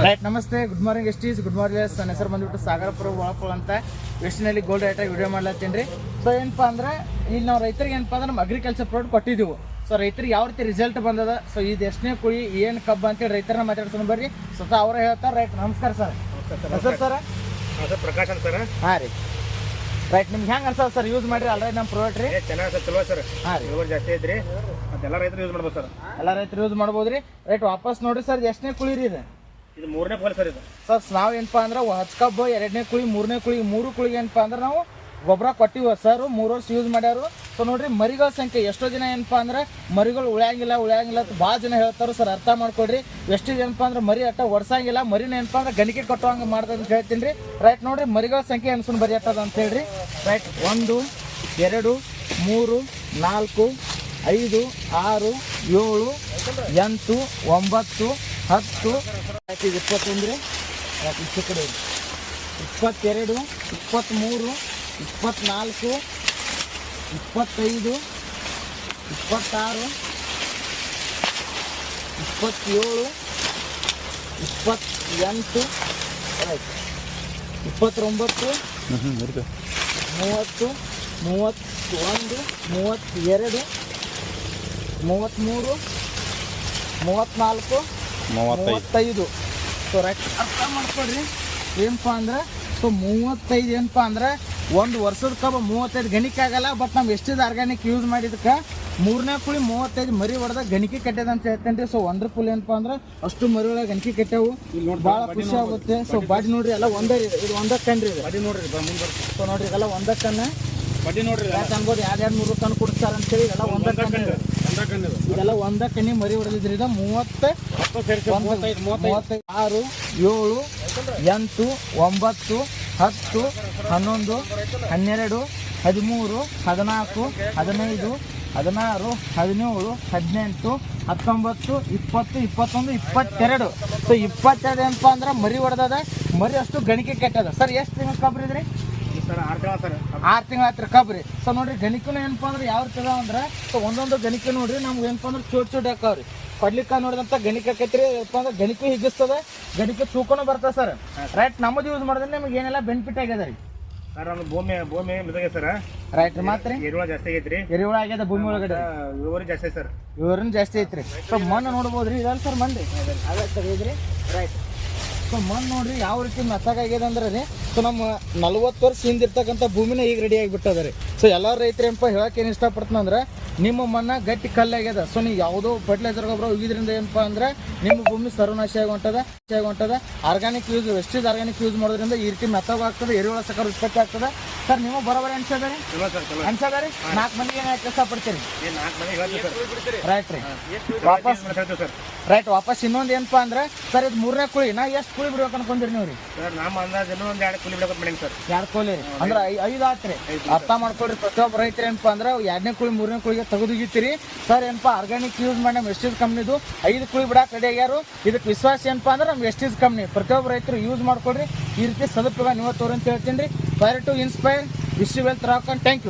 Right. ನಮಸ್ತೆ, good morning ಎಸ್ಟೀಸ್, good morning. ನನ್ನ ಹೆಸರು ಬಂದ್ಬಿಟ್ಟು ಸಾಗರಪುರ ಒಳಪುಳ ಅಂತ ವೆಸ್ಟಿನಲ್ಲಿ ಗೋಲ್ಡ್ ರೇಟ್ ವಿಡಿಯೋ ಮಾಡ್ಲತ್ತೀನಿ ರೀ. ಸೊ ಏನಪ್ಪ ಅಂದ್ರೆ ಇಲ್ಲಿ ನಾವು ರೈತರಿಗೆ ಏನಪ್ಪ ಅಂದ್ರೆ ನಮ್ಮ ಅಗ್ರಿಕಲ್ಚರ್ ಪ್ರಾಡಕ್ಟ್ ಕೊಟ್ಟಿದ್ದೀವಿ. ಸೊ ರೈತರಿಗೆ ಯಾವ ರೀತಿ ರಿಸಲ್ಟ್ ಬಂದದ, ಸೊ ಇದು ಎಷ್ಟನೇ ಕುಳಿ ಏನು ಕಬ್ಬು ಅಂತೇಳಿ ರೈತರನ್ನ ಮಾತಾಡ್ಸೋಣ ಬರ್ರಿ. ಸ್ವತಃ ಅವರೇ ಹೇಳ್ತಾರೆ. ರೈಟ್, ನಮಸ್ಕಾರ ಸರ್. ಹೆಸರು ಸರ್? ಪ್ರಕಾಶ್ ಅಂತ ಸರ್. ಹಾಂ ರೀ. ರೈಟ್, ನಿಮ್ಗೆ ಹೆಂಗೆ ಅನ್ಸಲ್ಲ ಸರ್ ಯೂಸ್ ಮಾಡಿರಿ ಆಲ್ರೆಡಿ ನಮ್ಮ ಪ್ರಾಡಕ್ಟ್ ರೀ? ಚೆನ್ನಾಗಿ ಸರ್, ಚಲೋ ಸರ್. ಹಾಂ ರೀ, ಇಳುವರಿ ಜಾಸ್ತಿ ಐತ್ರಿ. ಮತ್ತೆ ಎಲ್ಲ ರೈತರು ಯೂಸ್ ಮಾಡ್ಬೋದು ಸರ್. ಎಲ್ಲ ರೈತರು ಯೂಸ್ ಮಾಡ್ಬೋದು ರೀ. ರೈಟ್, ವಾಪಸ್ ನೋಡಿರಿ ಸರ್, ಎಷ್ಟನೇ ಕುಳಿ ರೀ ಇದು? ಇದು ಮೂರನೇ ಫಲ ಸರ್. ಇದು ಸರ್ ನಾವು ಏನಪ್ಪ ಅಂದ್ರೆ ಹತ್ತು ಕಬ್ಬು, ಎರಡನೇ ಕುಳಿ, ಮೂರನೇ ಕುಳಿ, ಮೂರು ಕುಳಿಗೆ ಏನಪ್ಪ ಅಂದ್ರೆ ನಾವು ಗೊಬ್ಬರ ಕೊಟ್ಟಿವ ಸರ್. 3 ವರ್ಷ ಯೂಸ್ ಮಾಡ್ಯಾರು. ಸೊ ನೋಡ್ರಿ, ಮರಿಗಳ ಸಂಖ್ಯೆ ಎಷ್ಟೋ ಜನ ಏನಪ್ಪ ಅಂದ್ರೆ ಮರಿಗಳು ಉಳಿಯಂಗಿಲ್ಲ ಅಂತ ಭಾಳ ಜನ ಹೇಳ್ತಾರೆ ಸರ್. ಅರ್ಥ ಮಾಡ್ಕೊಡ್ರಿ. ಎಷ್ಟು ಏನಪ್ಪ ಅಂದ್ರೆ ಮರಿ ಅಟ್ಟ ಒಡ್ಸಂಗಿಲ್ಲ, ಮರಿನ ಏನಪ್ಪ ಅಂದ್ರೆ ಗಣಿಕೆ ಕಟ್ಟುವಂಗೆ ಮಾಡ್ತದೆ ಅಂತ ಹೇಳ್ತೀನಿ ರೀ. ರೈಟ್, ನೋಡ್ರಿ ಮರಿಗಳ ಸಂಖ್ಯೆ ಅನ್ಸ್ಕೊಂಡು ಬರಿ ಅಟ್ಟದ ಅಂತ ಹೇಳ್ರಿ. ರೈಟ್, 1 2 3 4 5 6 7 8 9 10. ಆಯ್ತು, ಇದು 21 ರೀ. ಆಯ್ತು, ಈ ಕಡೆ 22 23 24 25 26 27 28 ಆಯ್ತು 29 30 31 32 33 34 35. ಸೊ ರೈಟ್, ಅರ್ಥ ಮಾಡ್ಕೊಡ್ರಿ. ಏನಪ್ಪ ಅಂದ್ರೆ ಸೊ 35 ಏನಪ್ಪ ಅಂದ್ರೆ ಒಂದು ವರ್ಷದ ಕಬ್ಬು 35 ಗಣಿಕೆ ಆಗಲ್ಲ. ಬಟ್ ನಾವು ಎಷ್ಟಿದೆ ಆರ್ಗ್ಯಾನಿಕ್ ಯೂಸ್ ಮಾಡಿದಕ್ಕೆ ಮೂರನೇ ಕುಳಿ 35 ಮರಿ ಹೊಡೆದ ಗಣಿಕೆ ಕಟ್ಟದ ಅಂತ ಹೇಳ್ತೇನೆ ರೀ. ಸೊ ವಂಡರ್ಫುಲ್ ಏನಪ್ಪ ಅಂದ್ರೆ ಅಷ್ಟು ಮರಿ ಒಳಗೆ ಗಣಿಕೆ ಕಟ್ಟಾವು, ಭಾಳ ಖುಷಿ ಆಗುತ್ತೆ. ಸೊ ಬಾಡಿ ನೋಡ್ರಿ, ಎಲ್ಲ ಒಂದೇ ರೀ. ಇದು ಒಂದೇ ಕಣ್ರಿ, ಇದು ಬಡ್ಡಿ ನೋಡ್ರಿ. ಸೊ ನೋಡ್ರಿ, ಇದೆಲ್ಲ ಒಂದೇ ಕಣ್ಣು. ಬಡ್ಡಿ ನೋಡ್ರಿ, ಯಾಕೆ ಅನ್ಬೋದು 2-3 ಕಣ್ಣು ಕೊಡ್ತಾರೆ ಅಂತೇಳಿ. ಇದೆಲ್ಲ ಒಂದೇ ಕಣ್ಣು, ಇದೆಲ್ಲ ಒಂದೇ ಕಣ್ಣಿ ಮರಿ ಹೊಡೆದಿದ್ರಿ. ಇದು 30 35 36 7 8 9 10 11 12 13 14 15 16 17 18 19 20 21 22. ಸೊ 22 ಏನಪ್ಪ ಅಂದ್ರೆ ಮರಿ ಹೊಡೆದದ. ಮರಿ ಅಷ್ಟು ಗಣಿಕೆ ಕೆಟ್ಟದ. ಸರ್ ಎಷ್ಟು ತಿಂಗಳು ಕಬ್ರಿ ಇದ್ರಿ? ಸರ್ 6 ತಿಂಗಳ ಸರ್. 6 ತಿಂಗಳ ಹತ್ರ ಕಬ್ರಿ. ಸೊ ನೋಡ್ರಿ, ಗಣಿಕೆನೂ ಏನಪ್ಪ ಅಂದ್ರೆ ಯಾವ ರೀತಿ ಅದಾವ ಅಂದ್ರೆ ಸೊ ಒಂದೊಂದು ಗಣಿಕೆ ನೋಡ್ರಿ ನಮ್ಗೆ ಏನಪ್ಪ ಅಂದ್ರೆ ಚೋಟ್ ಹಾಕಾವ್ರಿ. ಕೊಡ್ಲಿಕ್ಕೆ ನೋಡಿದಂಥ ಗಣಿಕೆ ಆಕೈತ್ರಿ. ಏನಪ್ಪ ಅಂದ್ರೆ ಗಣಿಕೆ ಹಿಗ್ಗಿಸ್ತದೆ, ಗಣಿಕೆ ತೂಕನೂ ಬರ್ತದೆ ಸರ್. ರೈಟ್, ನಮ್ಮದು ಯೂಸ್ ಮಾಡಿದ್ರೆ ನಿಮ್ಗೆ ಏನೆಲ್ಲ ಬೆನಿಫಿಟ್ ಆಗ್ಯದ ರೀ ಸರ್? ನಮ್ಮ ಭೂಮಿ ಮಿದಾಗೆ ಸರ್. ರೈಟ್, ಮಾತ್ರ ಎರೆಹುಳ ಜಾಸ್ತಿ ಆಗೈತ್ರಿ. ಎರೆಹುಳ ಆಗ್ಯದ ಭೂಮಿ ಒಳಗಡೆ, ಇಳುವರಿ ಜಾಸ್ತಿ ಸರ್. ಇವ್ರನ್ನ ಜಾಸ್ತಿ ಐತ್ರಿ. ಸೊ ಮಣ್ಣು ನೋಡ್ಬೋದ್ರಿ, ಇದಲ್ಲ ಸರ್ ಮಣ್ಣು ಅದೇ ತೆಗೆದ್ರಿ. ರೈಟ್, ಸೊ ಮಣ್ಣು ನೋಡ್ರಿ ಯಾವ ರೀತಿ ಮೆತ್ತಗಾಗ್ಯದ ಅಂದ್ರೆ ರೀ. ಸೊ ನಮ್ಮ 40 ವರ್ಷ ಹಿಂದಿರ್ತಕ್ಕಂಥ ಭೂಮಿನ ಈಗ ರೆಡಿ ಆಗಿಬಿಟ್ಟದ ರೀ. ಸೊ ಎಲ್ಲ ರೈತರು ಏನಪ್ಪ ಹೇಳಕ್ಕೆ ಏನು ಇಷ್ಟಪಡ್ತಾನೆ ಅಂದ್ರೆ ನಿಮ್ಮ ಮಣ್ಣ ಗಟ್ಟಿ ಕಲ್ಲಾಗ್ಯದ. ಸೊ ನೀವು ಯಾವುದೋ ಫರ್ಟಿಲೈಸರ್ ಗೊಬ್ಬರ ಹೋಗಿದ್ರಿಂದ ಏನಪ್ಪ ಅಂದ್ರೆ ನಿಮ್ಮ ಭೂಮಿ ಸರ್ವನಾಶ ಆಗುವಂಥದ. ಆರ್ಗ್ಯಾನಿಕ್ ಯೂಸ್, ವೆಸ್ಟೀಸ್ ಆರ್ಗ್ಯಾನಿಕ್ ಯೂಸ್ ಮಾಡೋದ್ರಿಂದ ಈ ರೀತಿ ಮೆತ್ತಗಾಗ್ತದೆ, ಎರೆಹುಳ ಸಕರ ಉತ್ಪತ್ತಿ ಆಗ್ತದೆ. ಸರ್ ನೀವು ಬರೋಬರಿ ಅನ್ಸದ ರೀ? ಅನ್ಸದ ರೀ? 4 ಮಂದಿಗೆ ಏನು ಇಷ್ಟಪಡ್ತೀರಿ? ರೈಟ್ ರೀ. ವಾಪಸ್ ರೈಟ್, ವಾಪಸ್ ಇನ್ನೊಂದು ಏನಪ್ಪ ಅಂದ್ರೆ ಸರ್ ಇದು 3ನೇ ಕುಳಿ. ನಾ ಎಷ್ಟು ಕುಳಿ ಬಿಡ್ಬೇಕು ಅನ್ಕೊಂಡ್ರಿ ನೀವು ರೀ? ಸರ್ ನಮ್ಮ ಅಂದಾಜು ಇನ್ನೊಂದು 2 ಕುಲಿ ಬಿಡಬೇಕು ಮೇಡಮ್ ಸರ್. 2 ಕುಲಿ ಅಂದ್ರೆ 5 ಆತ್ರಿ. ಅರ್ಥ ಮಾಡ್ಕೊಳ್ರಿ. ಪ್ರತಿಯೊಬ್ಬ ರೈತರು ಏನಪ್ಪ ಅಂದ್ರೆ 2ನೇ ಕುಳಿ 3ನೇ ಕುಳಿಗೆ ತೆಗೆದುಗಿತ್ತೀರಿ. ಸರ್ ಏನಪ್ಪ ಆರ್ಗ್ಯಾನಿಕ್ ಯೂಸ್ ಮಾಡಿ ನಮ್ಮ ವೆಸ್ಟೀಸ್ ಕಂಪ್ನಿದು 5 ಕುಳಿ ಬಿಡಕ್ಕೆ ರೆಡಿ ಆಗ್ಯಾರು. ಇದಕ್ಕೆ ವಿಶ್ವಾಸ ಏನಪ್ಪ ಅಂದ್ರೆ ನಮ್ಮ ವೆಸ್ಟೀಸ್ ಕಂಪ್ನಿ. ಪ್ರತಿಯೊಬ್ಬ ರೈತರು ಯೂಸ್ ಮಾಡ್ಕೊಳ್ರಿ. ಈ ರೀತಿ ಸದುಪಯೋಗ ನೀವು ತೋರಿ ಅಂತ ಹೇಳ್ತೀನಿ ರೀ. Fire to inspire, wish you wealth rock and thank you.